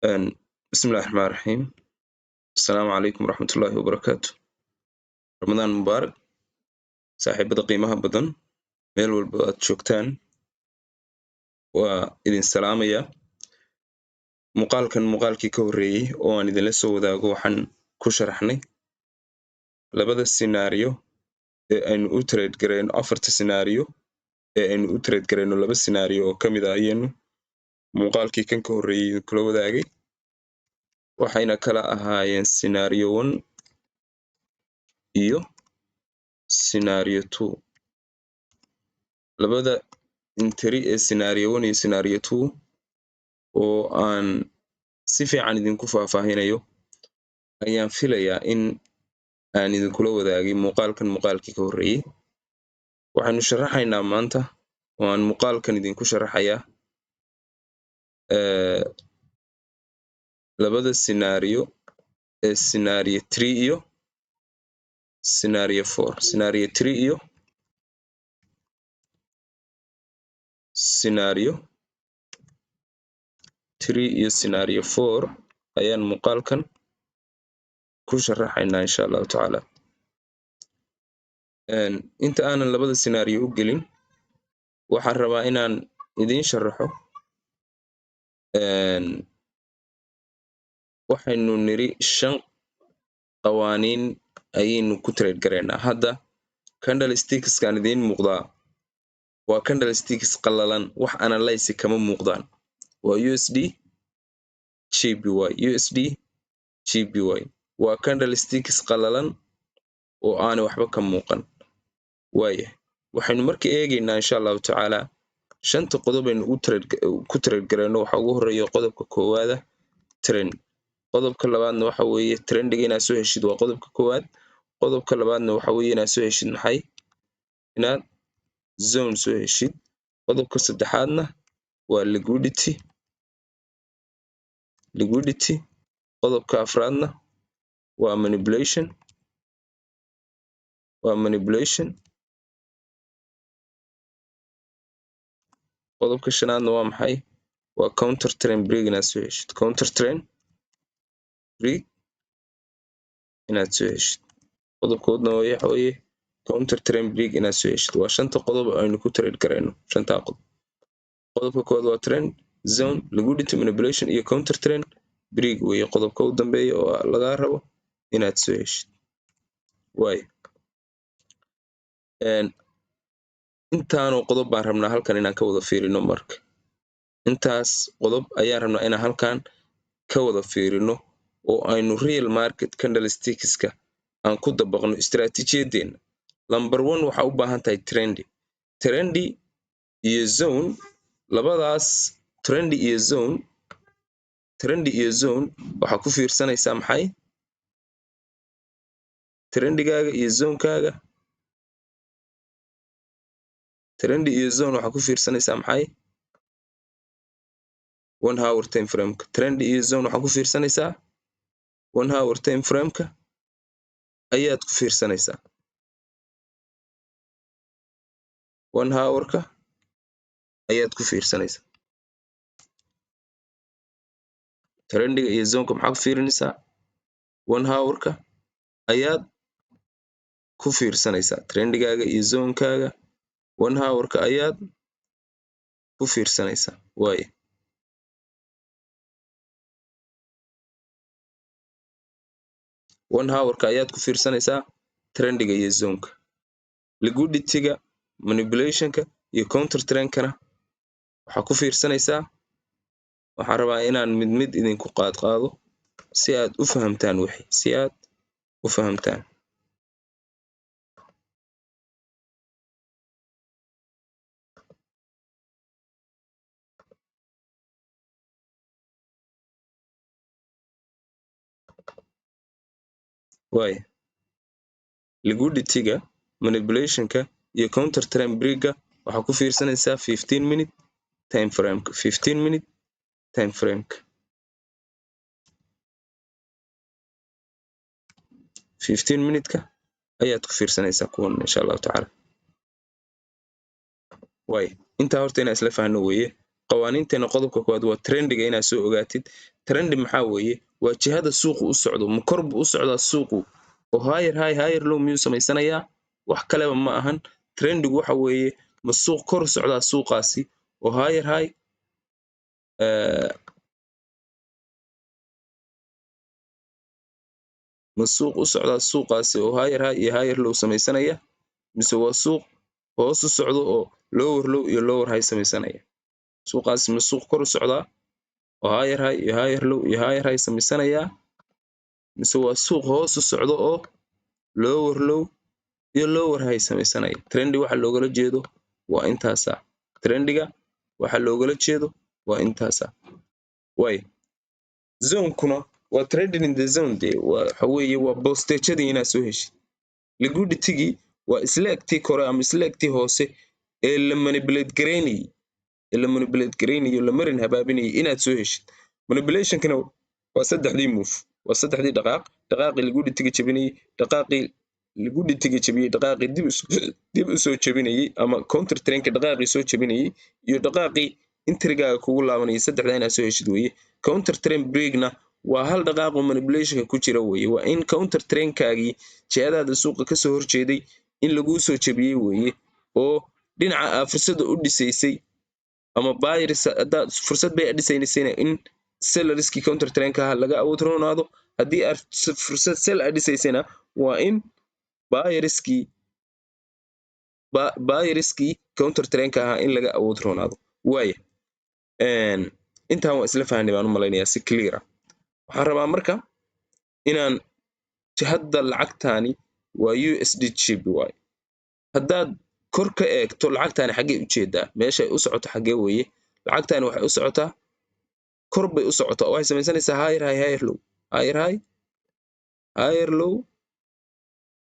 بسم الله الرحمن الرحيم. السلام عليكم ورحمة الله وبركاته. رمضان مبارك. saaxiibada qiimaha badan meel walba aad joogtaan waa idin salaamaya. muuqaalkii ka horreeyey oo aan idinla soo wadaago waxaan ku sharaxnay labada scenario ee aynu u trade gareyno, afarta scenario ee aynu u trade gareyno laba scenario oo ka mid ah ayaynu muuqaalkii kan ka horreeyey idinkula wadaagay. waxayna kala ahaayeen scenario 1 iyo scenario 2. labada entry ee scenario 1 iyo scenario 2 oo aan si fiican idinku faahfaahinayo ayaan filayaa in aan idinkula wadaagay muuqaalkii ka horreeyey. waxaynu sharaxaynaa maanta oo aan muuqaalkan idinku sharaxayaa labada scenario ee scenario 3 iyo scenario 4. scenario 3 iyo scenario 3 iyo scenario 4 ayaan muuqaalkan ku sharaxaynaa insha allahu tacaala. inta aanan labada scenario u gelin waxaan rabaa inaan idiin sharaxo waxaynu niri 5 qawaaniin ayaynu ku trade gareynaa. hadda candlestickskan idiin muuqdaa waa candlesticks qallalan, wax analyze kama muuqdaan. waa USD JPY, USD JPY waa candlesticks qallalan oo aanay waxba ka muuqan. waayahay waxaynu marka eegaynaa insha allahu tacaala 5 qodob aynu ku trade gareyno. waxa ugu horreeya qodobka koowaada trend, qodobka labaadna waxa weeye trendiga inaad soo heshid waa qodobka koowaad. qodobka labaadna waxa weeye inaad soo heshid maxay, inaad zone soo heshid. qodobka saddexaadna waa liquidity. qodobka afraadna waa manipulation. qodobka shanaadna waa maxay, waa counter trend break inaad soo heshid. counter trend break inaad soo heshid. qodobkoodna waxa weeye counter trend break inaad soo heshid. waa 5 qodob aynu ku trade gareyno. 5 qodob. qodobka koowaad waa trend, zone, liquidity, manipulation iyo counter trend break weeye qodobka u dambeeya oo laga rabo inaad soo heshid. intaanu qodob baan rabnaa halkan inaan ka wada fiirino. marka intaas qodob ayaan rabnaa inaan halkan ka wada fiirino oo aynu real market candlestickska aan ku dabaqno istiraatiijiyadeena. number 1 waxa u baahan tahay trendy iyo zone. labadaas trendy iyo zone waxa ku fiirsanaysaa maxay, trendigaaga iyo zonekaaga. trendy iyo zone waxa ku fiirsanaysaa maxay, 1 hour time frame-ka. trendy iyo zone waxa ku fiirsanaysaa 1 hour time frame-ka ayaad ku fiirsanaysaa. 1 hour-ka ayaad ku fiirsanaysaa. trendiga iyo zoneka maxaa ku fiirinaysaa, 1 hour-ka ayaad ku fiirsanaysaa. trendigaaga iyo zonekaaga 1 hour-ka ayaad ku fiirsanaysaa. waaye 1 hour-ka ayaad ku fiirsanaysaa trendiga iyo zoneka. liquidity-ga, manipulation-ka iyo counter trend-kana waxaa ku fiirsanaysaa. waxaan rabaa inaan mid idinku qaado si aad u fahamtaan waaye liquidity-ga, manipulation-ka iyo counter trend break-ga waxaa ku fiirsanaysaa 15 minute time frame-ka. 15 minute time frame-ka. 15 minute-ka ayaad ku fiirsanaysaa kuwan insha allahu tacaala. waaye intaa horta inaan isla fahanno weeye. qawaaniinteena qodobka koowaad waa trendiga inaad soo ogaatid. Trendi maxaa weeye? waa jihada suuqu u socdo, ma kor buu u socdaa suuqu oo higher low miyuu samaysanayaa? wax kaleba ma ahan. Trendigu waxa weeye ma suuq kor u socdaa suuqaasi oo higher high ma suuq u socdaa suuqaasi oo higher high iyo higher low samaysanaya, mise waa suuq hoos u socdo oo lower low iyo lower high samaysanaya? suuqaasi ma suuq kor u socdaa oo higher high iyo higher low iyo higher high samaysanaya, mise waa suuq hoos u socdo oo lower low iyo lower high samaysanaya? Trendi waxa loogala jeedo waa intaasa. Trendiga waxa loogala jeedo waa intaasa. way zone-kuna waa trading in the zone de waxa weeye waa postage-adii inaad soo heshid. Liquidity-gii waa isla egtii kore ama isla egtii hoose ee la manipulate garaynayo la marin habaabinayay inaad soo heshid. Manipulation-kana waa saddexdii move, waa saddexdii dhaqaaqii liquidity-ga jabinayay, dhaqaaqii liquidity-ga jabiyay, dhaqaaqii dib u soo jabinayay ama counter trend-ka dhaqaaqii soo jabinayay, iyo dhaqaaqii intrigaaga kugu laabanayay. saddexdaa inaad soo heshid weeye. Counter trend break-na waa hal dhaqaaq oo manipulation-ka ku jira weeye. waa in counter trend-kaagii jihadaada suuqa ka soo horjeeday in laguu soo jabiyey weeye, oo dhinaca aad fursadda u dhisaysay ama buyers haddaad fursad bay dhisaysayna in sellerskii counter trend-ka ahaa laga awood roonaado. haddii aad fursad sell aad dhisaysayna waa in buyerskii counter trend-ka ahaa in laga awood roonaado. waaya intaan waa isla fahnay baan u malaynayaa si clear ah. waxaan rabaa marka inaan jihada lacagtaani waa USD JPY waaye. haddaad kor ka eegto lacagtaani xaggee u jeedaa, meeshay u socoto xaggee weeye? lacagtaani waxay u socotaa kor bay u socotaa oo waxay samaysanaysaa higher high higher low higher high higher low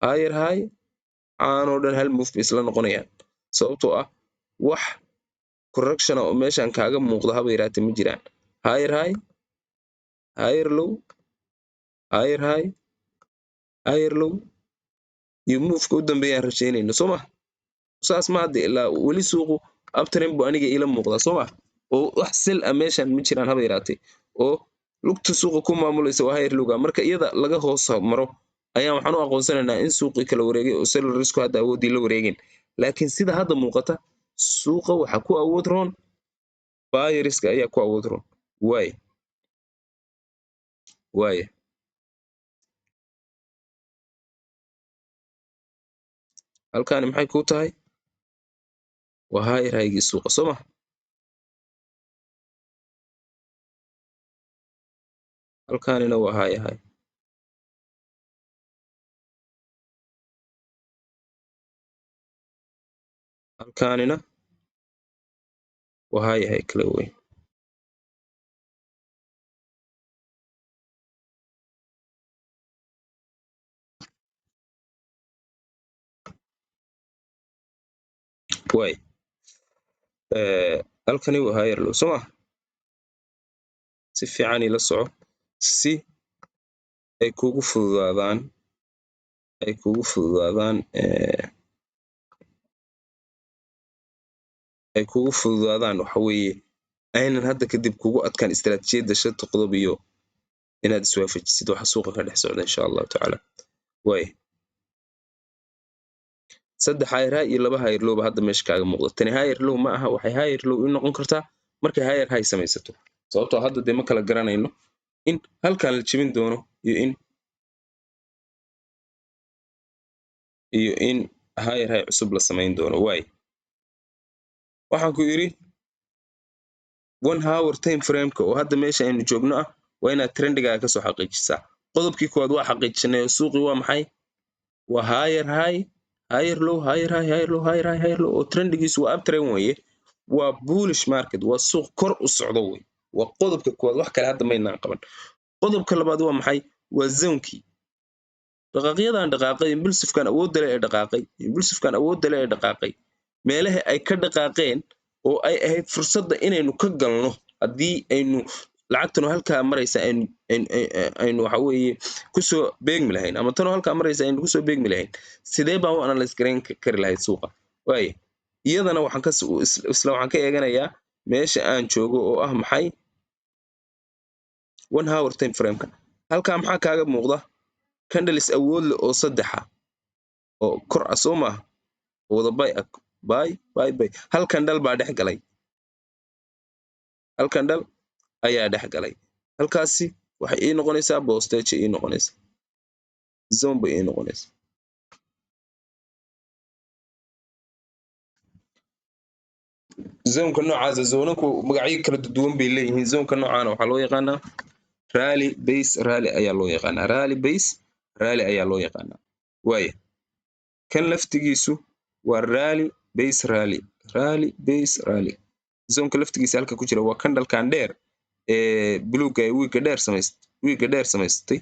higher high. aanoo dhan hal move bay isla noqonayaan, sababtoo ah wax correction oo meeshan kaaga muuqda haba yaraatee ma jiraan. higher high higher low higher high higher low iyo move-ka u dambeeyaan rajaynayno soo ma? saas ma hadda ilaa weli suuqu uptrend buu aniga ila muuqdaa soo ma? oo wax sell ah meeshan ma jiraan haba yaraatee, oo lugta suuqa ku maamulaysa waa higher low-ga. marka iyada laga hoos maro ayaan waxaan u aqoonsanaynaa in suuqii kala wareegay oo sellersku hadda awooddii la wareegeen. laakiin sida hadda muuqata suuqa waxa ku awood roon buyerska ayaa ku awood roon. waaya halkaani maxay kuu tahay? waa higher high-gii suuqa soo ma? halkaanina waa higher high. halkaanina waa higher high kale weyn. waay halkani waa higher low soo ma? si fiican ila soco si ay kugu fududaadaan waxa weeye aynan hadda kadib kugu adkaan istaraatiijiyadda shanta qodob iyo inaad iswaafajisid waxa suuqa ka dhex socda insha allahu tacaala. waay saddex higher high iyo laba higher low ba hadda meesha kaaga muuqda. tani higher low ma aha, waxay higher low u noqon kartaa markay higher high samaysato, sababtoo hadda dee ma kala garanayno in halkan la jebin doono iyo in higher high cusub la samayn doono. waay waxaan ku yidhi 1 hour time frame-ka oo hadda meesha aynu joogno ah waa inaad trendigaaga kasoo xaqiijisaa. qodobkii koowaad waa xaqiijinay oo suuqii waa maxay? waa higher high higher low higher high higher low higher high higher low oo trendigiisu waa uptrend weeye. waa bullish market, waa suuq kor u socdo wey. waa qodobka koowaad, wax kale hadda maynaan qaban. qodobka labaad waa maxay? waa zone-kii. dhaqaaqyadan dhaqaaqay impulsive-kan awoodda leh ee dhaqaaqay meelaha ay ka dhaqaaqeen oo ay ahayd fursadda inaynu ka galno haddii aynu lacagtanu halkaa maraysa aynu waxa weeye kusoo beegmi lahayn, ama tanu halkaa maraysa aynu kusoo beegmi lahayn, sidee baan u analyse garayn kari lahayd suuqa? waay iyadana waxaan ka eeganayaa meesha aan joogo oo ah maxay 1 hour time frame-ka halkaa maxaa kaaga muuqda candles awood leh oo 3 ah oo kor ah soo maaha oo wada bay hal candle baa dhex galay hal candle ayaa dhex galay halkaasi waxay ii noqonaysaa postage ii noqonaysaa zone bay ii noqonaysaa zonka noocaasa zoonanku magacyo kala duwan bay leeyihiin zonka noocaana waxaa loo yaqaanaa rally base rally ayaa loo yaqaanaa rally base rally ayaa loo yaqaanaa waaya kan laftigiisu waa rally base rally rally base rally zonka laftigiisa halka ku jira waa candlekan dheer ee buluugga ee wiiga dheer samaystay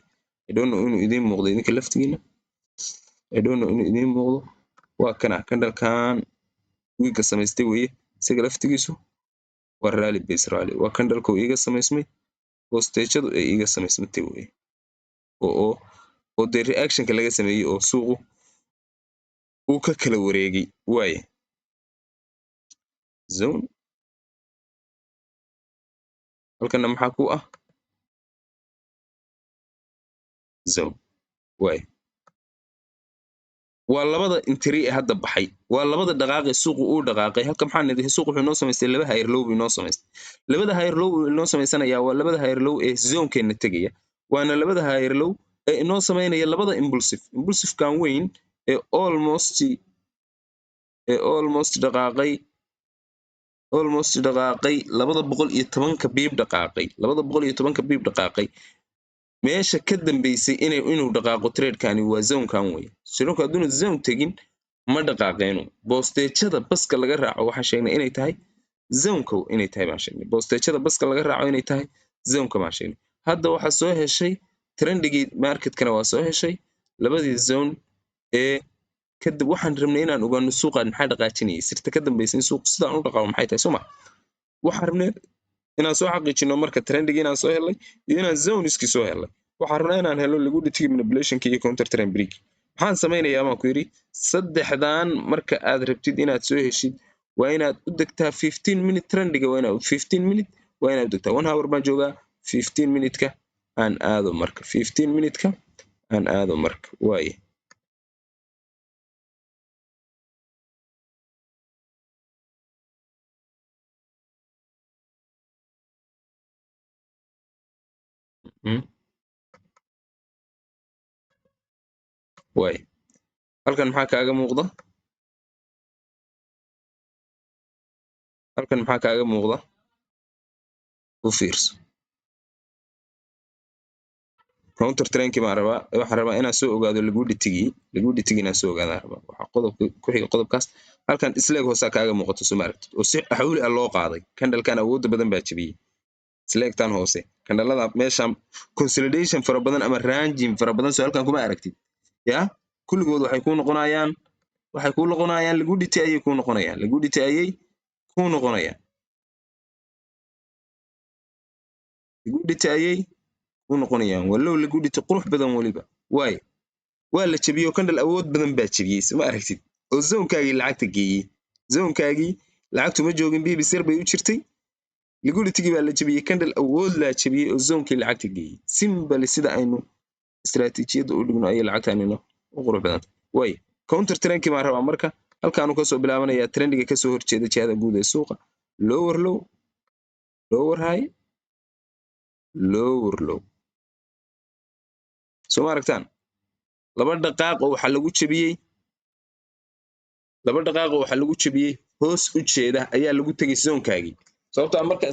I don't know inuu idiin muuqdo idinka laftigiina I don't know inuu idiin muuqdo waa kana candlekan wiiga samaystay weeye isaga laftigiisu waa rally base rally waa candleka iiga samaysmay postagadu ay iiga samaysmatay weeye oo dee reactionka laga sameeyey oo suuqu uu ka kala wareegay waaye zone halkana maxaa ku ah zone waaye waa labada entry ee hadda baxay waa labada dhaqaaqay suuqu uu dhaqaaqay halka maxaa nidhi suuqu wuxuu noo samaystay laba higher low inoo samaystay labada higher low inoo samaysanaya waa labada higher low ee zonekeena tegaya waana labada higher low ee inoo samaynaya labada impulsive kan weyn ee almost dhaqaaqay 210 biib dhaqaaqay meesha ka dambeysay inuu dhaqaaqo trade-kani waa zone-kan weeye shirinku hadduuna zone tegin ma dhaqaaqeeno boostejada baska laga raaco waxaan sheegnay inay tahay zoneka inay tahay baan sheegnay boostejada baska laga raaco inay tahay zoneka baan sheegnay hadda waxaa soo heshay trendigii marketkana waa soo heshay labadii zone ee kadib waxaan rabnay inaan ogaano suuqaan maxaa dhaqaajinayay sirta ka dambaysa in suuq sidaan u dhaqaaqo maxay tahay soma waxaan rabnay inaan soo xaqiijino marka trendigi inaan soo helay iyo inaan zoneski soo helay waxaan rabnaa inaan helo liquidity manipulationka iyo counter trend break maxaan samaynayaa baan ku yidhi saddexdan marka aad rabtid inaad soo heshid waa inaad u degtaa 15 minute trendiga waa inaad 15 minute waa inaad u degtaa 1 hour baan joogaa 15 minute-ka aan aado marka 15 minute-ka aan aado marka waaye waaye halkan maxaa kaaga muuqda u fiirso counter trendkii baan rabaa waxaan rabaa inaan soo ogaado liquidity inaan soo ogaadaan rabaa waxaa qodobka ku xiga qodobkaas halkan isleeg hoosaa kaaga muuqato soo maaragtid oo si xawli ah loo qaaday candlekan awoodda badan baa jabiyey isleegtan hoose candlelada meeshan consolidation fara badan ama ranging fara badan soo halkan kuma aragtid yaa kulligood waxay kuu noqonayaan liquidity ayay kuu noqonayaan waa low liquidity qurux badan weliba waaye waa la jabiyo candle awood badan baa jabiyey ma aragtid oo zonekaagii lacagta geeyey zonekaagii lacagtu ma joogin bbsr bay u jirtay liquidity-gii baa la jabiyey candle awood laa jabiyey oo zonkii lacagta geeyey simbali sida aynu istaraatiijiyadda u dhigno ayay lacagtaanina u qurux badanta waaye counter trendkii baan rabaa marka halkaanu kasoo bilaabanayaa trendiga kasoo horjeeda jihada guud ee suuqa lower low lower high lower low soo ma aragtaan laba dhaqaaq oo waxaa lagu jabiyey hoos u jeeda ayaa lagu tegay zonekaagii sababtoo marka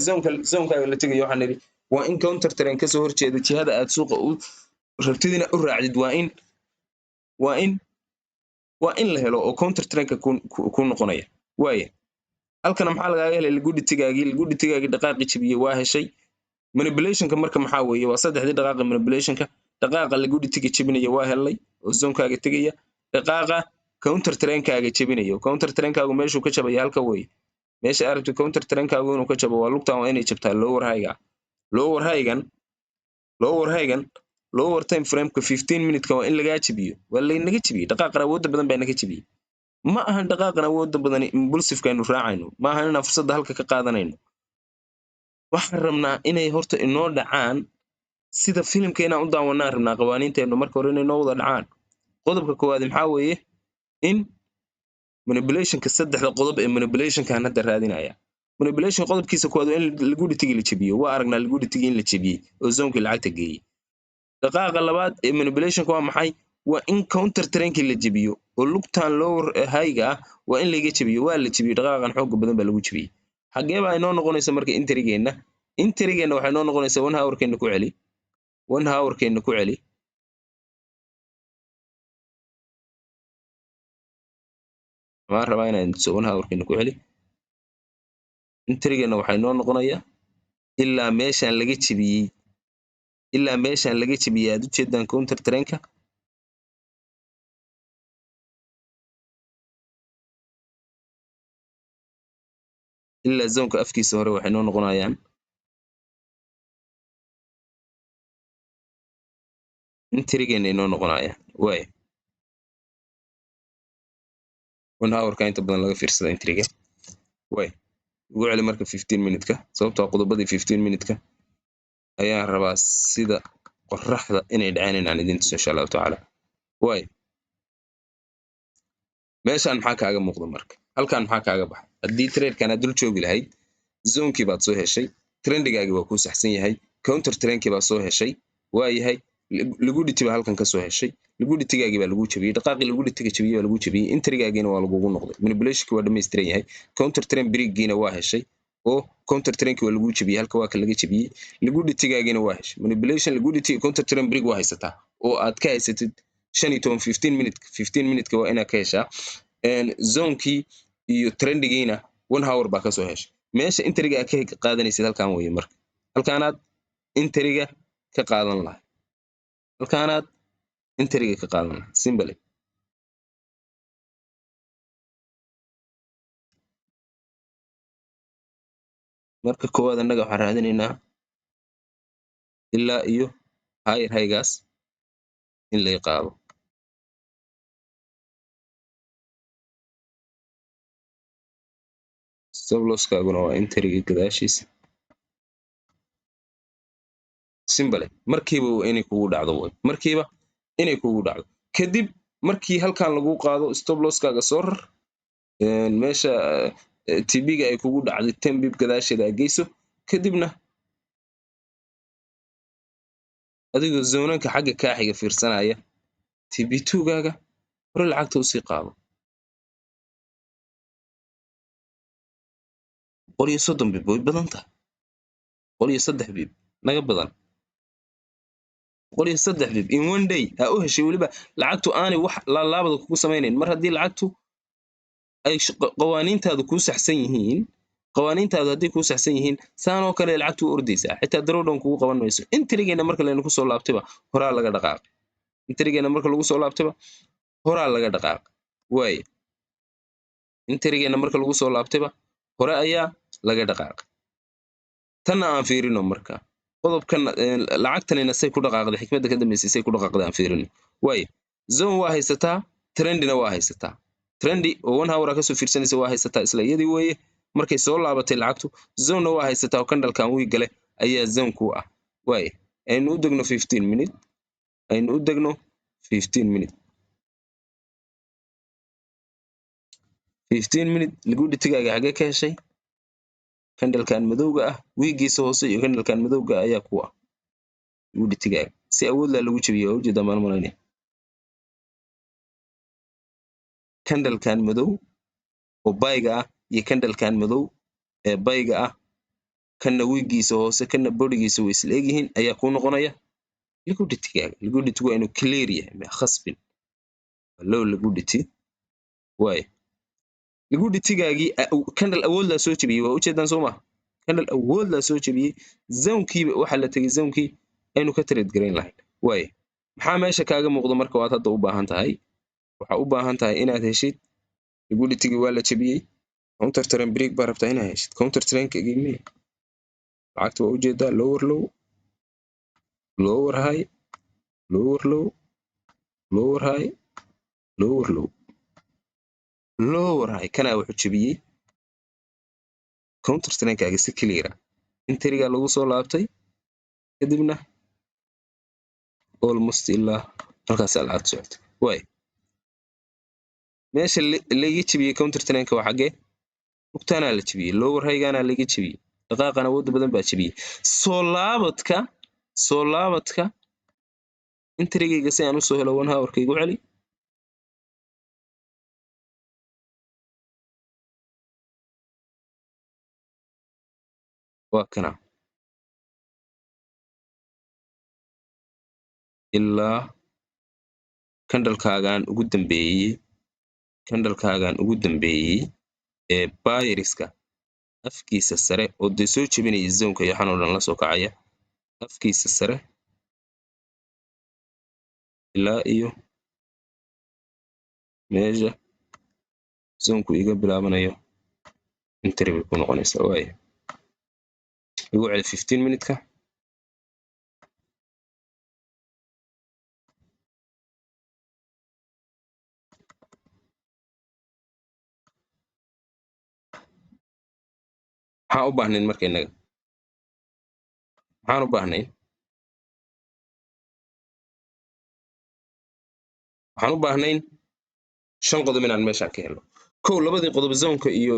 zonekaaga la tegayo waxaan nidhi waa in counter trend kasoo horjeeda jihada aad suuqa u rabtid inaad u raacdid waa in la helo oo counter trendka ku noqonaya waaye halkana maxaa lagaaga helay liquidity-gaagii dhaqaaqii jabiyey waa heshay manipulationka marka maxaa weeye waa saddexdii dhaqaaqa manipulationka dhaqaaqa liquidity-ga jabinaya waa helay oo zonekaaga tegaya dhaqaaqa counter trendkaaga jabinayo counter trendkaagu meeshuu ka jabaya halka weeye meesha aad rabtid counter trendkaagu inuu ka jabo waa lugtan waa inay jabtaa lower high-gan lower time frame-ka 15 minute-ka waa in lagaa jabiyo waa laynaga jabiyey dhaqaaqan awoodda badan baa naga jabiyey ma ahan dhaqaaqan awoodda badan impulsive-ka aynu raacayno ma ahan inaan fursadda halka ka qaadanayno waxaan rabnaa inay horta inoo dhacaan sida filimka inaan u daawanaan rabnaa qawaaniinteennu marka hore inay noo wada dhacaan. qodobka koowaad maxaa weeye in manipulationka saddexda qodob ee manipulationkan hadda raadinaya. manipulation qodobkiisa koowaad waa in liquidity la jabiyo. waa aragnaa liquidity in la jabiyey oo zonkii lacagta geeyey. dhaqaaqa labaad ee manipulationka waa maxay? waa in counter trainkii la jabiyo oo lugtan lower high-ga ah waa in laga jabiyo. waa la jabiyey, dhaqaaqan xooga badan baa lagu jabiyey. xagee baa inoo noqonaysa marka interigeenna? interigeenna waxay noo noqonaysaa 1 hour-keenna ku celi 1 hour-keenna ku celi waxaan rabaa inaan tuso 1 hour-keenna ku celi. interigeenna waxay noo noqonayaa ilaa meeshaan laga jabiyey aad u jeedaan counter trainka ilaa zonka afkiisa hore waxay noo noqonayaan interigeenna inoo noqonayaan. waay 1 hour-ka inta badan laga fiirsada intriga. waay ugu celi marka 15 minute-ka sababtoo qodobadii 15 minute-ka ayaan rabaa sida qoraxda inay dhaceen inaan idin tuso insha allahu tacaala. waay meeshaan maxaa kaaga muuqda marka? halkan maxaa kaaga baxay? haddii tradekan aad dul joogi lahayd zonkii baad soo heshay, trendigaagii waa kuu saxsan yahay, counter trainkii baa soo heshay, waa yahay liquidity baa halkan ka soo heshay, liquidity-gaagii baa lagu jabiyey, dhaqaaqii liquidity-ga jabiyey baa lagu jabiyey, interigaagiina waa lagugu noqday, manipulationkii waa dhammaystiran yahay, counter train break-giina waa heshay oo counter trainkii waa lagu jabiyey, halka waa ka laga jabiyey, liquidity-gaagiina waa heshay. manipulation liquidity iyo counter train break waa haysataa oo aad ka haysatid 15 minute-ka waa inaad ka heshaa. zonkii iyo trendigiina 1 hour baa ka soo heshay. meesha interiga aad ka qaadanaysid halkan weeye marka. halkaanaad interiga ka qaadan lahay. halkaanaad interiga ka qaadan lahay. simple. marka koowaad annaga waxaan raadinaynaa ilaa iyo higher high-gaas in laga qaado. stop-loss-kaaguna waa interiga gadaashiisa. simple. markiiba inay kugu dhacdo way. markiiba inay kugu dhacdo. kadib markii halkan lagu qaado stop-loss-kaaga soo rar meesha TB-ga ay kugu dhacday 10 bib gadaasheeda aad geyso, kadibna adigoo zoonanka xagga kaaxiga fiirsanaya TB2-gaaga hore lacagta usii qaado. 130 bib way badan tahay. 103 bib naga badan. 103 bib in one day aa u heshay weliba lacagtu aanay wax laabada kugu samaynayn. mar haddii lacagtu ay qawaaniintaadu kuu saxsan yihiin, qawaaniintaadu haddii kuu saxsan yihiin saanoo kale lacagtu u ordaysaa, xitaa drawdown kugu qaban mayso. intrigeena marka laynu ku soo laabtayba horaa laga dhaqaaqay. intrigeena marka lagu soo laabtayba horaa laga dhaqaaqay. waaye intrigeena marka lagu soo laabtayba hore ayaa laga dhaqaaqay. tanna aan fiirino marka qodobkan lacagtanina say ku dhaqaaqday, xikmadda ka dambaysay say ku dhaqaaqday aan fiirino. waaye zone waa haysataa, trendina waa haysataa. trendi oo 1 hour ka soo fiirsanaysa waa haysataa isla iyadii weeye. markay soo laabatay lacagtu zone waa haysataa oo kandalkan wii gale ayaa zone ku ah. waaye aynu u degno 15 minute. aynu u degno 15 minute. 15 minute liquidity-gaaga xagee ka heshay? kandalkan madowga ah wiigiisa hoose iyo kandalkan madowga ayaa ku ah liquidity-gaaga. si awood leh lagu jabiyo waa ujeedaa maan malaynaya. kandalkan madow oo bayga ah iyo kandalkan madow ee bayga ah, kanna wiigiisa hoose kanna bodigiisa way isla egyihiin ayaa kuu noqonaya liquidity-gaaga. liquidity-gu waa inuu clear yahay, ma khasbin. low liquidity. waaye liquidity-gaagii kandal awood laa soo jabiyey waa ujeedaan soo maha. kandal awood laa soo jabiyey zownkiiba waxaa la tegey zownkii aynu ka trade garayn lahayn. waaye maxaa meesha kaaga muuqda marka waad hadda u baahan tahay? waxaa u baahan tahay inaad heshid liquidity-gii waa la jabiyey, counter train break baa rabtaa inaad heshid. counter trainka gimee lacagta waa ujeedaa lower low, lower high, lower low, lower high, lower low, lower high. kanaa wuxuu jabiyey counter trainkaaga si clear ah. interiga lagu soo laabtay kadibna almost ilaa halkaas lacagtu socotay way meesha laga jabiyey counter trainka waa xagee lugtaana la jabiyey lower highgana laga jabiyey dhaqaaqana awood badan baa jabiyey soo laabadka interigayga si aan usoo helo 1 hourka igu celi waa kana ilaa kandalkaagan ugu dambeeyey ee buyerska afkiisa sare oo dee soo jebinaya zonka iyo waxaan oo dhan la soo kacaya afkiisa sare ilaa iyo meesha zonku iga bilaabanayo entry bay ku noqonaysaa waaya igu celi 15 minutka maxaan u baahnayn marka innaga maxaan u baahnayn 5 qodob inaan meeshaan ka helno kow labadii qodob zonka iyo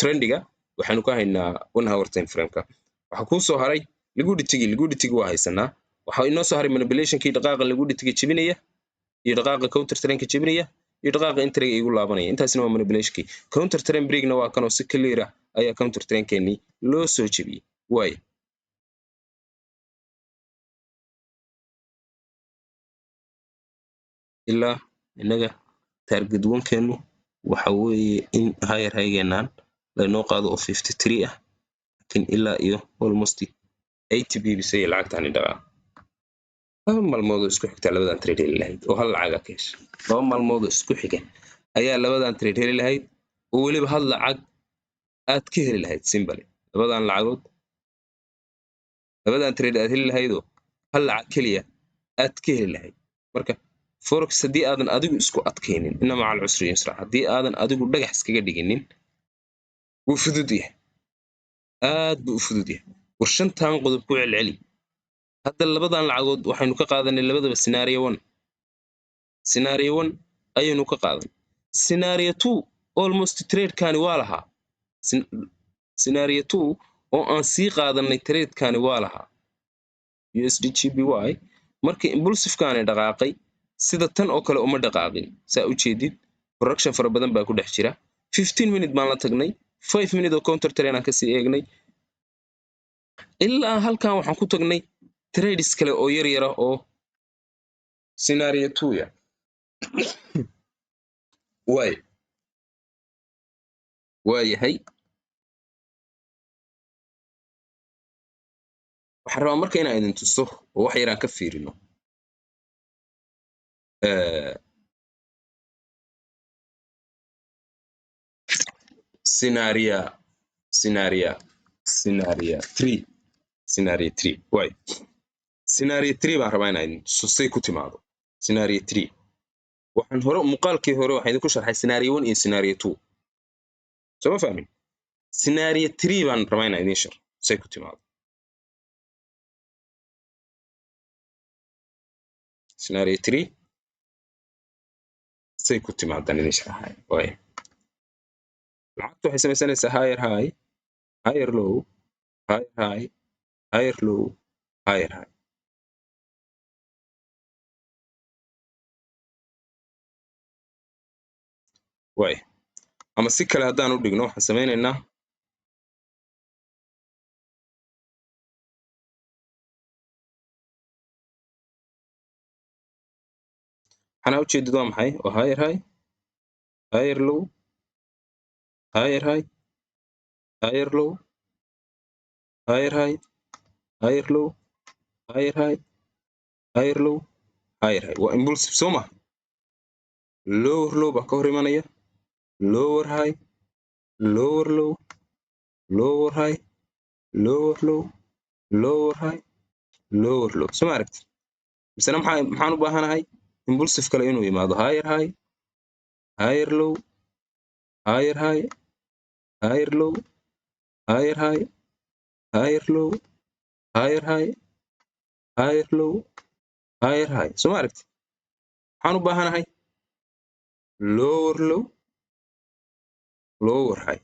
trendiga waxaanu ka haynaa 1 hour time frameka waxaa kuu soo haray liquidity waa haysanaa waxaa inoo soo haray manipulationkii dhaqaaqa liquidity jebinaya iyo dhaqaaqa counter trainka jebinaya iyo dhaqaaqa intriga igu laabanaya intaasina waa manipulationkii counter train breakna waa kanoo si clear ah ayaa counter trainkeenii loo soo jebiyey waaya ilaa innaga target onkeenu waxa weeye in higher highgeenaan laynoo qaado oo 53 ah laakiin ilaa iyo almost 80 bbc ay lacagtaani dhaqaa 2 maalmood oo isku xigta labadan trade heli lahayd oo hal lacaga ka hesha 2 maalmood oo isku xiga ayaa labadan trade heli lahayd oo weliba hal lacag aad ka heli lahayd simple labadan trade aad heli lahaydoo hal lacag keliya aad ka heli lahayd marka forex haddii aadan adigu isku adkaynin inna macal cusri yusra haddii aadan adigu dhagax iskaga dhiginin wuu fudud yahay aad buu u fudud yahay war 5 qodob ku celceli hadda labadan lacagood waxaynu ka qaadanay labadaba scenario 1 ayaynu ka qaadan scenario 2 almost trade-kani waa lahaa scenario 2 oo aan sii qaadanay trade-kani waa lahaa USD GBY markii impulsive-kaani dhaqaaqay sida tan oo kale uma dhaqaaqin saa u jeedid correction fara badan baa ku dhex jira 15 minute baan la tagnay 5 minute oo counter train aan kasii eegnay ilaa halkan waxaan ku tagnay trades kale oo yar yara oo scenario 2 ya waayahay waxaan rabaa marka inaan idin tuso oo wax yaraan ka fiirino scenario 3 way scenario 3 baan rabaa inaan idin tuso say ku timaado scenario 3 waxaan hore muuqaalkii hore waxaan idinku sharxay scenario 1 iyo scenario 2 soo ma fahmin scenario 3 baan rabaa inaan idin shar say ku timaado scenario 3 say ku timaadaan idin sharaxay way lacagtu waxay samaysanaysaa higher high higher low higher high higher low higher high way ama si kale haddaan u dhigno waxaan samaynaynaa waxaan ujeedid waa maxay waa higher high higher low higher high higher low higher high higher low higher high higher low higher high waa impulsive soo ma lower low baa ka hor imanaya lower high lower low lower high lower low lower high lower low soo ma aragti misena maxaan u baahanahay impulsive kale inuu yimaado higher high higher low higher high higher low higher high higher low higher high higher low higher high soo ma aragti waxaan u baahanahay lower low lower high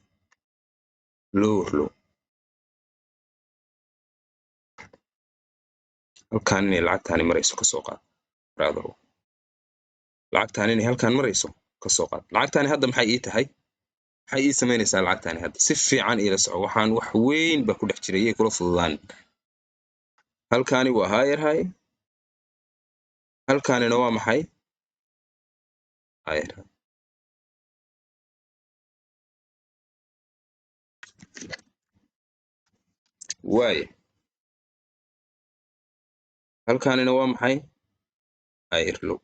lower low halkaan inay lacagtaani marayso ka soo qaad brother lacagtaani inay halkaan marayso ka soo qaad lacagtaani hadda maxay ii tahay maxay ii samaynaysaa lacagtaani hadda si fiican iila soco waxaan wax weyn ba ku dhex jiray iyay kula fududaan halkaani waa higher high halkaanina waa maxay higher high waaye halkaanina waa maxay higher low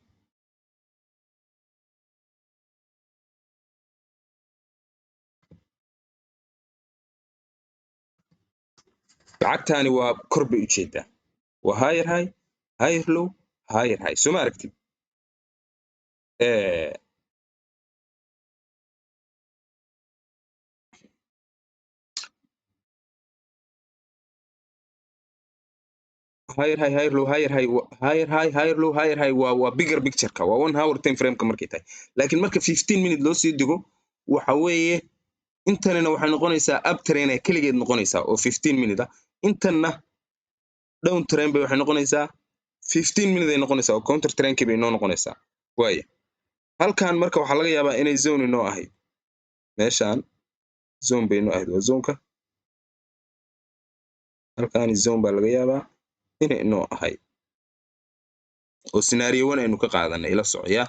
lacagtaani waa kor bay u jeedaa waa higher high higher low higher high soo ma aragtid higher high higher low higher high higher high higher low higher high waa bigger picture-ka waa 1 hour time frame-ka markay tahay laakiin marka 15 minute loo sii digo waxa weeye intanina waxay noqonaysaa up train ay kaligeed noqonaysaa oo 15 minute ah intanna down train bay waxay noqonaysaa 15 minute ay noqonaysaa oo counter train-kii bay noo noqonaysaa waaye halkaan marka waxaa laga yaabaa inay zone inoo ahayd meeshaan zone bay inoo ahayd waa zoneka halkaani zone baa laga yaabaa inay inoo ahayd oo scenario 1 aynu ka qaadanay ila socya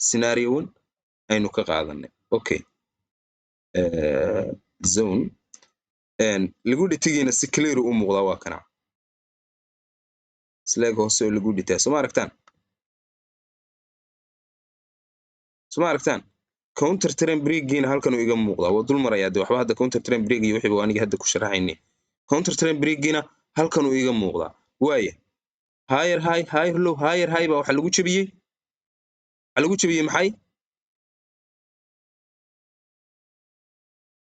scenario 1 aynu ka qaadanay okay zone lagu dhitigiina si clear u muuqda waa kana slag hoose oo lagu dhitaa soo ma aragtaan counter trend break-giina halkan uu iga muuqda waa dul maraya de waxba hadda counter trend break iyo wixii aniga hadda ku sharaxaynay counter trend break-giina halkan uu iga muuqda waaye higher high higher low higher high ba waxa lagu jabiyay maxay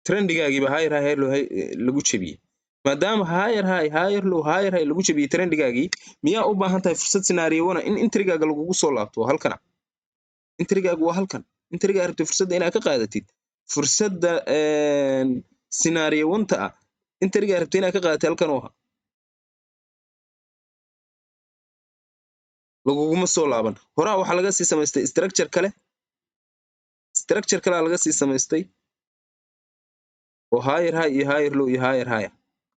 trendigaagiiba higher high higher low lagu jabiyay maadaama higher high higher low higher high lagu jabiyay trendigaagii miyaa u baahan tahay fursad scenario 1 in intrigaaga lagugu soo laabto halkana intrigaagu waa halkan intrigaa rabtay fursadda inaad ka qaadatid fursadda scenario 1-ta ah intrigaa rabtay inaad ka qaadatid halkan oo laguguma soo laaban horaa waxaa laga sii samaystay structure kale laga sii samaystay oo higher high iyo higher low iyo higher high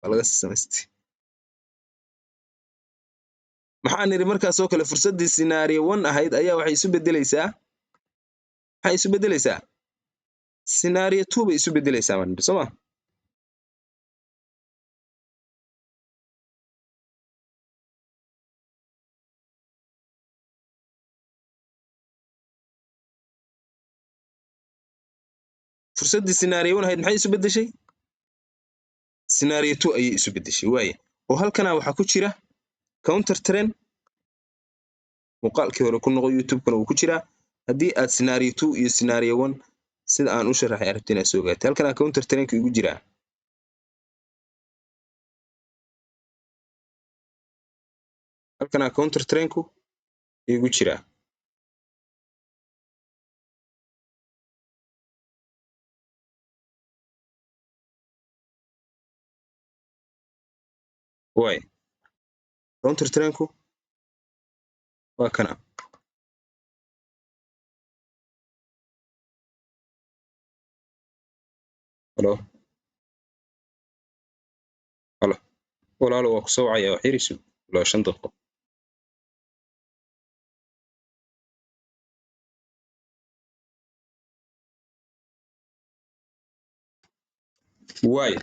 waa laga sii samaystay maxaan niri markaas oo kale fursaddii scenario 1 ahayd ayaa waxay isu bedelaysaa scenario 2 bay isu bedelaysaa man soo ma fursaddii scenario 1 ahayd maxay isu bedeshay scenario 2 ayay isu bedeshay waaye oo halkana waxaa ku jira counter trend muuqaalkii hore ku noqo youtube-kana wuu ku jiraa haddii aad scenario 2 iyo scenario 1 sida aan u sharaxay aragti inaad soo gaartay halkana counter trend-ka igu jiraa halkana counter trend-ku igu jiraa waaye counter trend-ku waa kana halo walaalo waa ku soo wacaya wax yarisu ilaa 5 daqiiqo waaye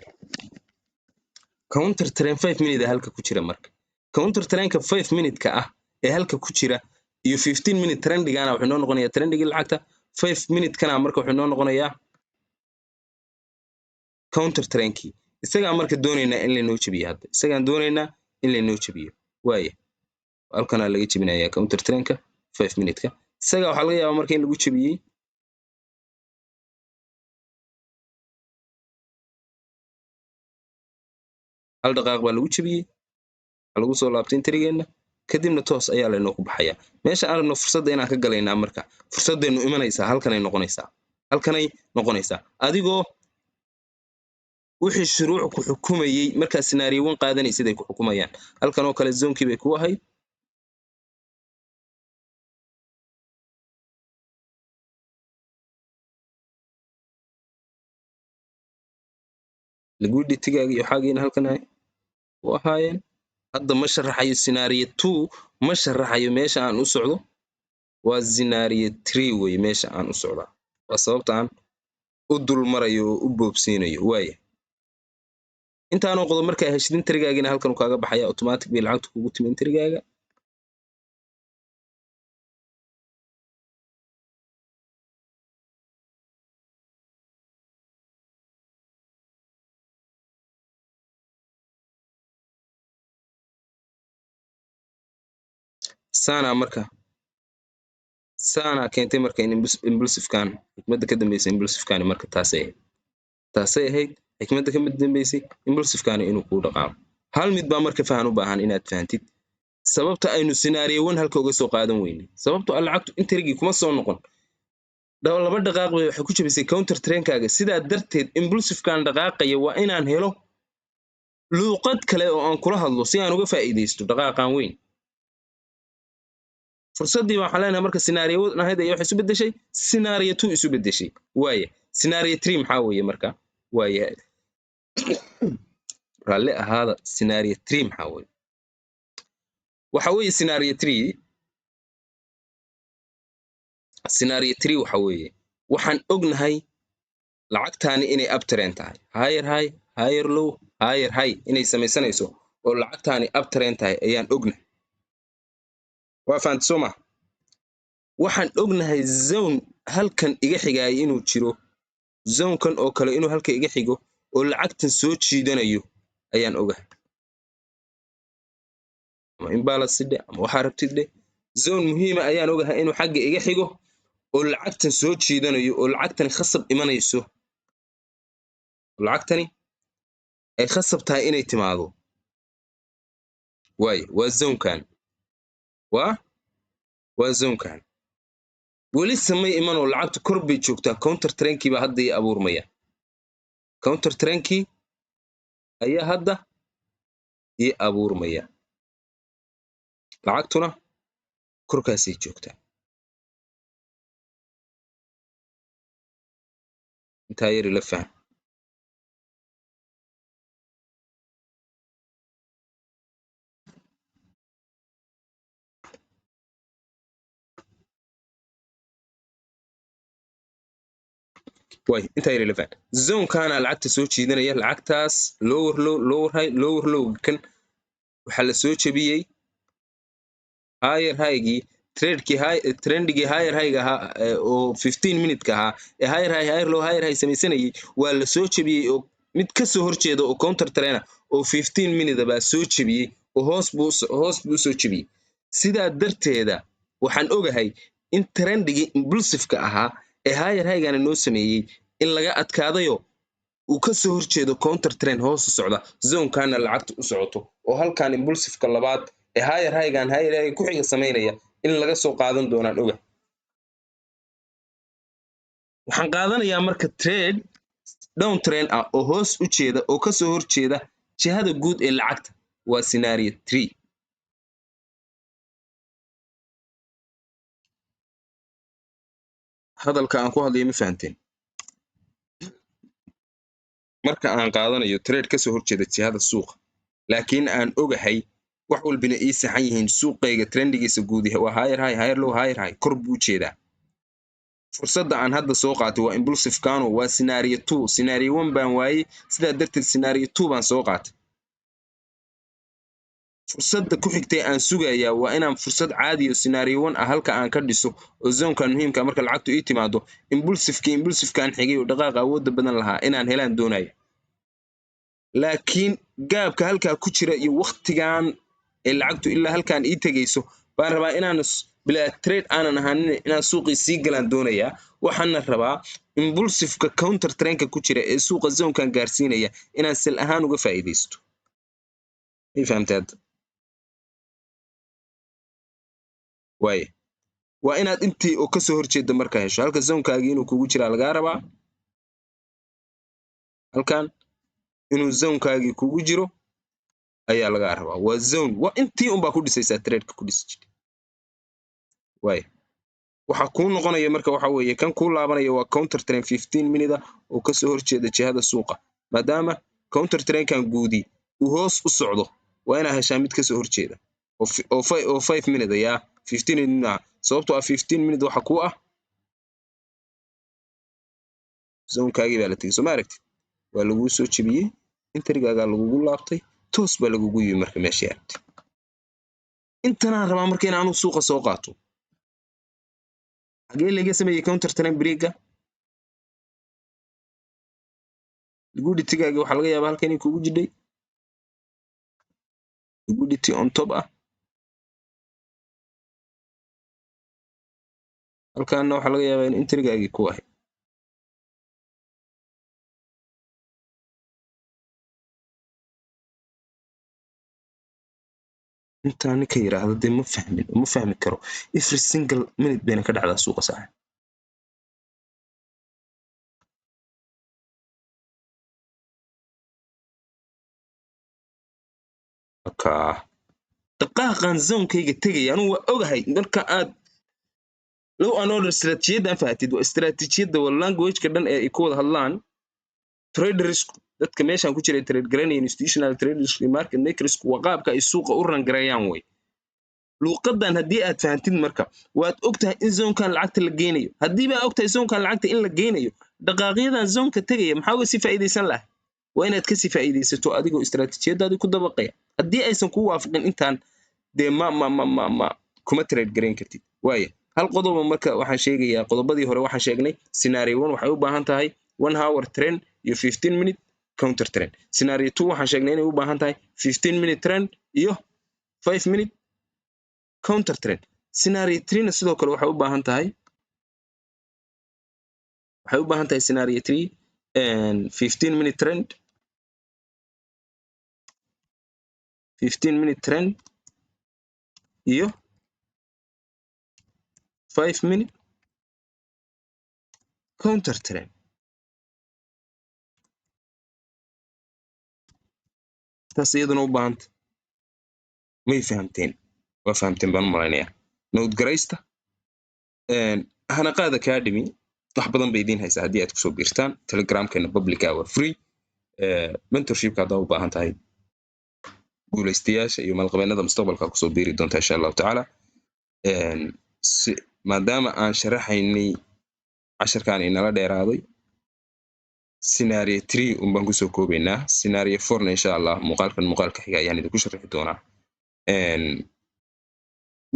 counter trend 5 minute halka ku jira marka counter trend-ka 5 minute-ka ah ee halka ku jira iyo 15 minute trendigana wuxuu noo noqonayaa trendigii lacagta 5 minute-kana marka wuxuu noo noqonayaa counter trend-kii isagaa marka doonaynaa in laynoo jabiyo hadda isagaan doonaynaa in laynoo jabiyo waaye halkana laga jabinayaa counter trend-ka 5 minute-ka isagaa waxaa laga yaabaa marka in lagu jabiyey hal dhaqaaq baa lagu jabiyey lagu soo laabtay intrigeena kadibna toos ayaa laynoo ku baxayaa meesha aan rabno fursadda inaan ka galaynaa marka fursaddeenu imanaysaa halkanay noqonaysaa adigoo wixii shuruuc ku xukumayey markaa scenario 1 qaadanaysid ay ku xukumayaan halkan oo kale zoonkii bay ku ahayd liquidity-gaaga iyo xaagiina halkan ay u ahaayeen hadda ma sharaxayo scenario 2 ma sharaxayo meesha aan u socdo waa scenario 3 wey meesha aan u socdaa waa sababta aan u dul marayo oo u boobsiinayo waaya intaanoo qodob markaa heshid intrigaagina halkan uu kaaga baxaya automatic bay lacagtu kugu timi intrigaaga saana keentay marka in impulsive-kan xikmadda ka dambaysa impulsive-kan marka taasay ahayd xikmadda ka dambaysay impulsive-kan inuu kuu dhaqaaqo hal mid baa marka fahan u baahan inaad fahantid sababta aynu scenario 1 halka uga soo qaadan weynay sababtoo lacagtu intrigii kuma soo noqon laba dhaqaaq bay waxay ku jabisay counter trainkaaga sidaa darteed impulsive-kan dhaqaaqaya waa inaan helo luuqad kale oo aan kula hadlo si aan uga faa'iidaysto dhaqaaqan weyn fursaddii waxaan leenahay marka scenario 1 ahayd ayaa waxay isu beddeshay scenario 2 isu beddeshay waaya scenario 3 maxaa weeye marka waaya raalli ahaada scenario 3 maxaa weeye waxa weeye scenario 3 waxa weeye waxaan ognahay lacagtaani inay uptrend tahay higher high higher low higher high inay samaysanayso oo lacagtaani uptrend tahay ayaan ognahay waa fahanti soo ma waxaan ognahay zone halkan iga xigaaya inuu jiro zonekan oo kale inuu halka iga xigo oo lacagtan soo jiidanayo ayaan ogahay ama imbalance dhe ama waxaa rabtid dhe zone muhiima ayaan ogahay inuu xagga iga xigo oo lacagtan soo jiidanayo oo lacagtani khasab imanayso lacagtani ay khasab tahay inay timaado waa zonekan waa zonekan weli samay imanoo lacagtu kor bay joogtaa counter trainkii baa hadda ii abuurmaya counter trainkii ayaa hadda ii abuurmaya lacagtuna korkaasay joogtaa intaa yari la faham intaa yari la faham zonekana lacagta soo jiidanaya lacagtaas lower low lower high lower low kan waxaa la soo jebiyey higher high-gii trendigii higher high-ga ahaa oo 15 minute-ka ahaa ee higher high higher low higher high samaysanayay waa la soo jebiyey oo mid ka soo horjeeda oo counter trainer oo 15 minute baa soo jebiyey oo hoos buu soo jebiyey sidaa darteeda waxaan ogahay in trendigii impulsive-ka ahaa ee higher high-gana noo sameeyey in laga adkaadayo uu ka soo horjeedo counter train hoos u socda zonekana lacagta u socoto oo halkan impulsive-ka labaad ee higher high-gan higher high ku xiga samaynaya in laga soo qaadan doonaan oga waxaan qaadanayaa marka trade down train ah oo hoos u jeeda oo ka soo horjeeda jihada guud ee lacagta waa scenario 3 hadalka aan ku hadlayo ma fahanteen marka aan qaadanayo trade ka soo horjeeda jihada suuqa laakiin aan ogahay wax walbina ii saxan yihiin suuqayga trendigiisa guud waa higher high higher low higher high kor buu jeedaa fursadda aan hadda soo qaatay waa impulsive kano waa scenario 2 scenario 1 baan waayey sidaa darteed scenario 2 baan soo qaatay fursadda ku xigtay aan sugayaa waa inaan fursad caadi oo scenario 1 ah halka aan ka dhiso oo zonekan muhiimka marka lacagtu ii timaado impulsive-kan xigay oo dhaqaaqa awoodda badan lahaa inaan helaan doonayo laakiin gaabka halkaa ku jira iyo waqtigan ee lacagtu ilaa halkaan ii tegayso baan rabaa inaan bilaa trade aanan ahaanin inaan suuqii sii galaan doonayaa waxaana rabaa impulsive-ka counter trainka ku jira ee suuqa zonekan gaarsiinaya inaan sel ahaan uga faa'iidaysto إيه فهمتاد واي وإناد أنتي أو كسو هرشيد مركا هشو هالك الزون كاجينو كوجو جرا lagaa rabaa halkan inuu zonkaagii kugu jiro ayaa lagaa rabaa waa zone waa intii unbaa ku dhisaysaa trade-ka ku dhisi jirtay waay waxa kuu noqonaya marka waxa weeye kan kuu laabanaya waa counter trend 15 minute oo ka soo horjeeda jihada suuqa maadaama counter trend-kan guudi uu hoos u socdo waa inaa heshaa mid ka soo horjeeda oo 5 minute yaa 15 minute sababtoo ah 15 minute waxa kuu ah zonkaagii baa la tegey soo ma aragtid waa laguu soo jebiyey intrigaagaa lagugu laabtay toos baa lagugu yimi marka meesha aadtay intanaan rabaa marka inaanu suuqa soo qaato xagee laga sameeyey counter trend break-ga liquidity-gaaga waxaa laga yaabaa halkan inay kugu jidhay liquidity on top ah halkaana waxaa laga yaabaa in intrigaagii ku ahay intaan ninka yiraahdo dee ma fahmi karo every single minute bayna ka dhacdaa suuqa saaxiib dhaqaaqan zoonkayga tegaya anugu waa ogahay marka aad low an order istaraatiijiyaddan fahatid waa istaraatiijiyadda waa language-ka dhan ee ay ku wada hadlaan traders dadka meeshaan ku jiray trade garanaya institutional traders iyo market makers waa qaabka ay suuqa u rangareeyaan way luuqadan haddii aad fahantid marka waad ogtahay in zoonkan lacagta la geynayo haddii baa ogtahay zoonkan lacagta in la geynayo dhaqaaqyadan zoonka tegaya maxaa uga sii faa'iidaysan lahay waa inaad kasii faa'iidaysato adigoo istaraatiijiyadaadii ku dabaqaya haddii aysan ku waafaqin intaan dee ma kuma trade garayn kartid waaya hal qodoba marka waxaan sheegayaa qodobadii hore waxaan sheegnay scenario 1 waxay u baahan tahay 1 hour trend iyo 15 minute counter trend scenario 2 waxaan sheegnay inay u baahan tahay 15 minute trend iyo 5 minute counter trend scenario 3 na sidoo kale waxay u baahan tahay scenario 3 and 15 minute trend 15 minute trend iyo 5 minute counter trend taas iyaduna u baahanta may fahamteen waa fahamteen baan u malaynayaa nowd garaysta hanaqaad academy wax badan bay idiin haysaa haddii aad kusoo biirtaan telegramkeena publica waa free mentorshipka haddaa u baahan tahay guulaystayaasha iyo maalqabeennada mustaqbalka kusoo biiri doonta insha allahu tacaala maadaama aan sharaxaynay casharkan inala dheeraaday scenario 3 unbaan kusoo koobaynaa scenario 4 na insha allah muuqaalka xiga ayaan idinku sharixi doonaa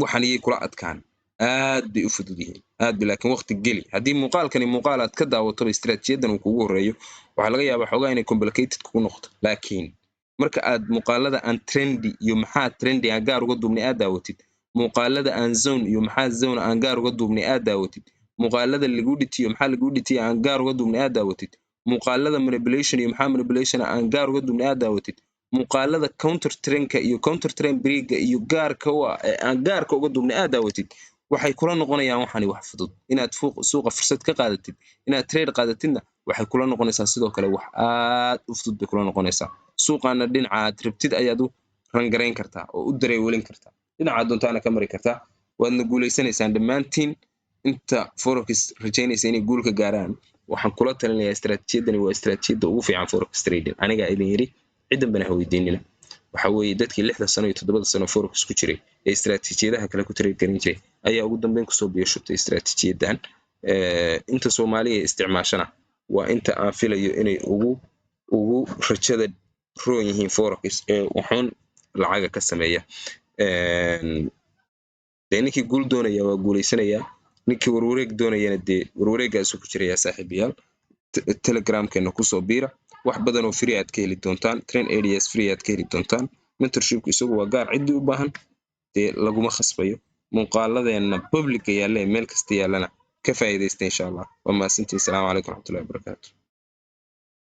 waxaan iyay kula adkaan aad bay u fudud yihiin aad bay laakiin waqti geli haddii muuqaal aad ka daawatoba istaraatiijiyadan uu kugu horeeyo waxaa laga yaabaa xoogaa inay complicated kugu noqoto laakiin marka aad muuqaalada aan trendy iyo maxaa trendy aan gaar uga duubnay aad daawatid muuqaalada aan zone iyo maxaa zone aan gaar uga duubnay aad daawatid muuqaalada liquidity iyo maxaa liquidity aan gaar uga duubnay aad daawatid muuqaalada manipulation iyo maxaa manipulation aan gaar uga duubnay aad daawatid muuqaalada counter trendka iyo counter trend break-ga iyo gaarka aan gaarka uga duubnay aad daawatid waxay kula noqonayaan waxani wax fudud inaad suuqa fursad ka qaadatid inaad trade qaadatidna waxay kula noqonaysaa sidoo kale wax aad u fudud bay kula noqonaysaa suuqaana dhinaca aad rabtid ayaad u rangarayn kartaa oo u dareewelin kartaa dhinaca doontaana ka mari kartaa waadna guulaysanaysaan dhammaantiin inta forex rajaynaysa inay guul ka gaaraan waxaan kula talinayaa istaraatiijiyadani waa istaraatiijiyadda ugu fiican forex trading aniga idin yiri ciidan bana weydiinina waxa weeye dadkii 6 sano iyo 7 sano forex ku jiray ee istaraatiijiyadaha kale ku trade garin jiray ayaa ugu dambeyn ku soo biirshutay istaraatiijiyadan inta Soomaaliya isticmaashana waa inta aan filayo inay ugu rajada roon yihiin forex ee waxaan lacaga ka sameeya ninkii guul doonaya waa guulaysanaya ninkii warwareeg doonayana dee warwareegaas ku jiraya saaxiibayaal telegramkeena ku soo biira wax badan oo free aad ka heli doontaan train areas free aad ka heli doontaan mentorship isagu waa gaar cidii u baahan dee laguma khasbayo muuqaaladeena public yaalla meel kasta yaallana ka faa'iideysta insha Allah waa mahadsantihiin. Assalaamu calaykum warahmatullahi wabarakatuh.